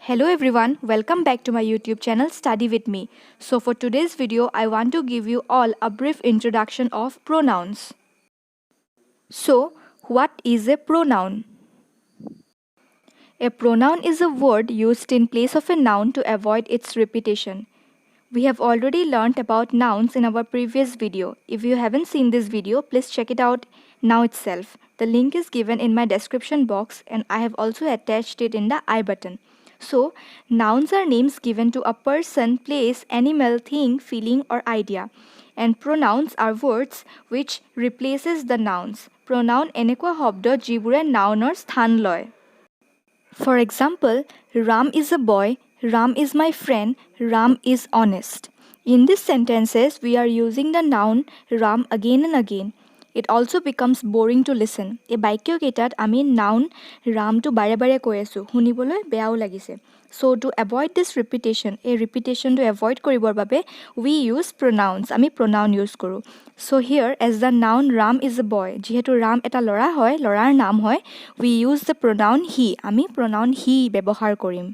Hello everyone, welcome back to my YouTube channel Study with me. So for today's video, I want to give you all a brief introduction of pronouns. So, what is a pronoun? A pronoun is a word used in place of a noun to avoid its repetition. We have already learnt about nouns in our previous video. If you haven't seen this video, please check it out now itself. The link is given in my description box and I have also attached it in the I button. So, nouns are names given to a person, place, animal, thing, feeling or idea. And pronouns are words which replaces the nouns. Pronoun এনেকুৱা শব্দ যিবোৰে নাউনৰ স্থান লয়. For example, Ram is a boy, Ram is my friend, Ram is honest. In these sentences, we are using the noun Ram again and again. It also becomes boring to listen. এই বাক্যকেইটাত আমি noun Ramটো বাৰে বাৰে কৈ আছো, শুনিবলৈ বেয়াও লাগিছে. So to avoid this repetition, এই repetitionটো avoid কৰিবৰ বাবে we use pronouns. আমি pronoun use কৰোঁ. So here as the noun Ram is a boy, যিহেতু Ram এটা ল'ৰা হয়, ল'ৰাৰ নাম হয়, we use the pronoun he. আমি pronoun he ব্যৱহাৰ কৰিম.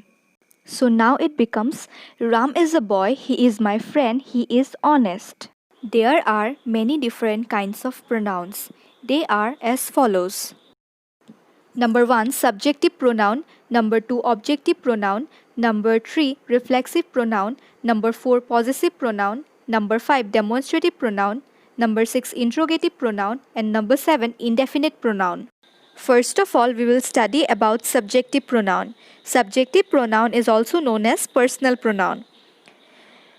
So now it becomes Ram is a boy, he is my friend, he is honest. There are many different kinds of pronouns. They are as follows. Number 1, subjective pronoun. Number 2, objective pronoun. Number 3, reflexive pronoun. Number 4, possessive pronoun. Number 5, demonstrative pronoun. Number 6, interrogative pronoun. And number 7, indefinite pronoun. First of all, we will study about subjective pronoun. Subjective pronoun is also known as personal pronoun.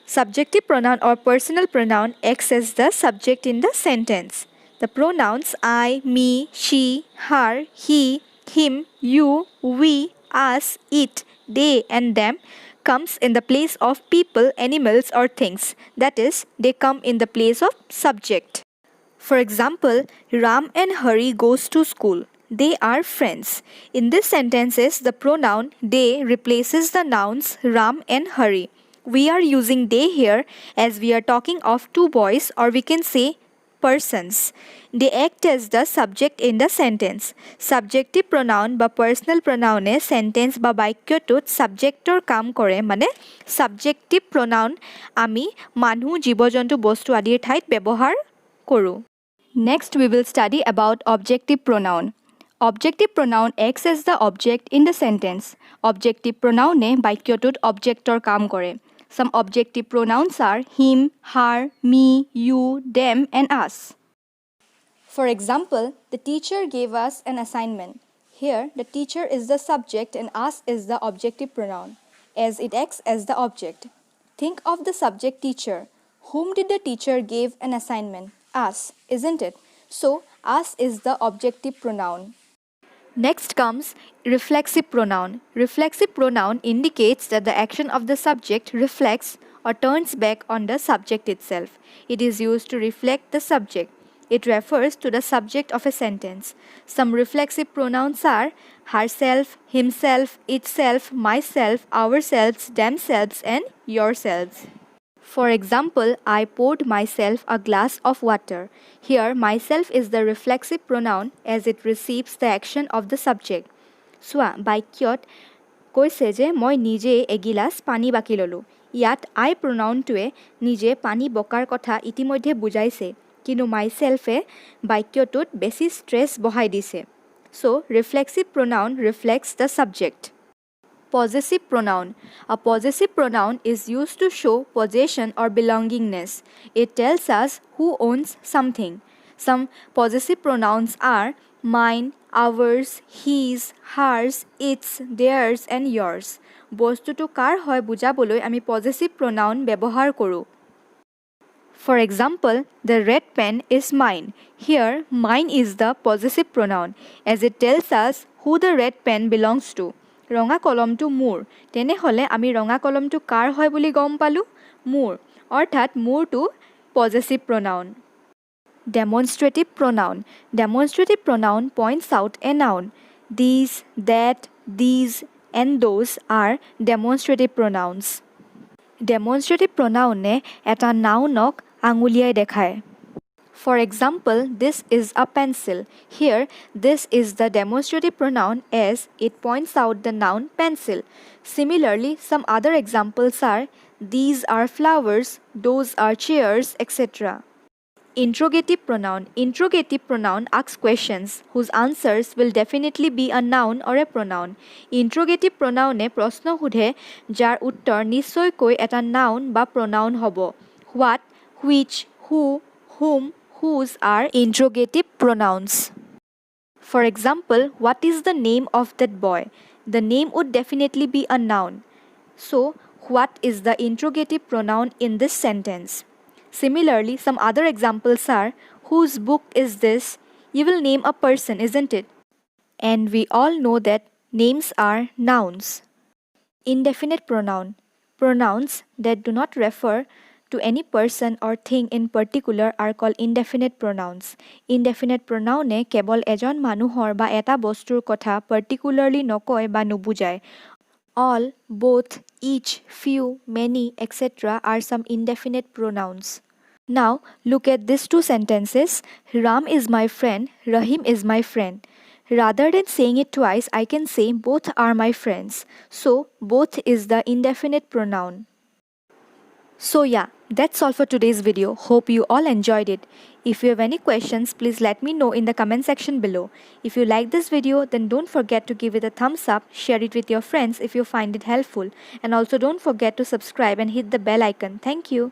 Subjective pronoun or personal pronoun acts as the subject in the sentence. The pronouns I, me, she, her, he, him, you, we, us, it, they and them comes in the place of people, animals or things. That is, they come in the place of subject. For example, Ram and Hari goes to school. They are friends. In these sentences, the pronoun they replaces the nouns Ram and Hari. We are using they here as we are talking of two boys, or we can say persons. They act as the subject in the sentence. Subjective pronoun বা personal pronoun sentence বা বাক্যটোত subjector কাম কৰে, মানে subjective pronoun আমি মানুহ, জীৱ-জন্তু, বস্তু আদিৰ ঠাইত ব্যৱহাৰ কৰোঁ. Next we will study about objective pronoun. Objective pronoun acts as the object in the sentence. Objective pronoun বাক্যটোত objector কাম কৰে. Some objective pronouns are him, her, me, you, them, and us. For example, the teacher gave us an assignment. Here, the teacher is the subject and us is the objective pronoun, as it acts as the object. Think of the subject teacher. Whom did the teacher give an assignment? Us, isn't it? So, us is the objective pronoun. Next comes reflexive pronoun. Reflexive pronoun indicates that the action of the subject reflects or turns back on the subject itself. It is used to reflect the subject. It refers to the subject of a sentence. Some reflexive pronouns are herself, himself, itself, myself, ourselves, themselves, and yourselves. For example, I poured myself a glass of water. Here, myself is the reflexive pronoun as it receives the action of the subject. Soa, বাক্যত কৈছে যে মই নিজে এগিলাস পানী বাকি ললো. ইয়াত I pronounটোৱে নিজে পানী বকাৰ কথা ইতিমধ্যে বুজাইছে, কিন্তু myselfে বাক্যটোত বেছি stress বহাই দিছে. So, reflexive pronoun reflects the subject. Possessive pronoun. A possessive pronoun is used to show possession or belongingness. It tells us who owns something. Some possessive pronouns are mine, ours, his, hers, its, theirs, and yours. বস্তুটো কাৰ হয় বুজাবলৈ আমি possessive pronoun ব্যৱহাৰ কৰোঁ. For example, the red pen is mine. Here, mine is the possessive pronoun as it tells us who the red pen belongs to. ৰঙা কলমটো মোৰ, তেনেহ'লে আমি ৰঙা কলমটো কাৰ হয় বুলি গম পালোঁ? মোৰ, অৰ্থাৎ মোৰটো possessive pronoun. Demonstrative pronoun. Demonstrative pronoun points out a noun. These, that, these, and those are demonstrative pronouns. Demonstrative pronoun এটা নাউনক আঙুলিয়াই দেখায়. For example, this is a pencil. Here, this is the demonstrative pronoun as it points out the noun pencil. Similarly, some other examples are these are flowers, those are chairs, etc. Interrogative pronoun. Interrogative pronoun asks questions whose answers will definitely be a noun or a pronoun. Interrogative pronoun প্রশ্ন সুধে যাৰ উত্তৰ নিশ্চয়কৈ এটা noun বা pronoun হ'ব. What, which, who, whom, whose are interrogative pronouns. For example, what is the name of that boy? The name would definitely be a noun. So, what is the interrogative pronoun in this sentence? Similarly, some other examples are whose book is this? You will name a person, isn't it? And we all know that names are nouns. Indefinite pronoun. Pronouns that do not refer to any person or thing in particular are called indefinite pronouns. Indefinite pronoun কেৱল এজন মানুহৰ বা এটা বস্তুৰ কথা particularly নকয় বা নুবুজায়. All, both, each, few, many, etc. are some indefinite pronouns. Now, look at these two sentences. Ram is my friend, Rahim is my friend. Rather than saying it twice, I can say both are my friends. So, both is the indefinite pronoun. So yeah, that's all for today's video. Hope you all enjoyed it. If you have any questions, please let me know in the comment section below. If you like this video, then don't forget to give it a thumbs up, share it with your friends if you find it helpful, and also don't forget to subscribe and hit the bell icon. Thank you.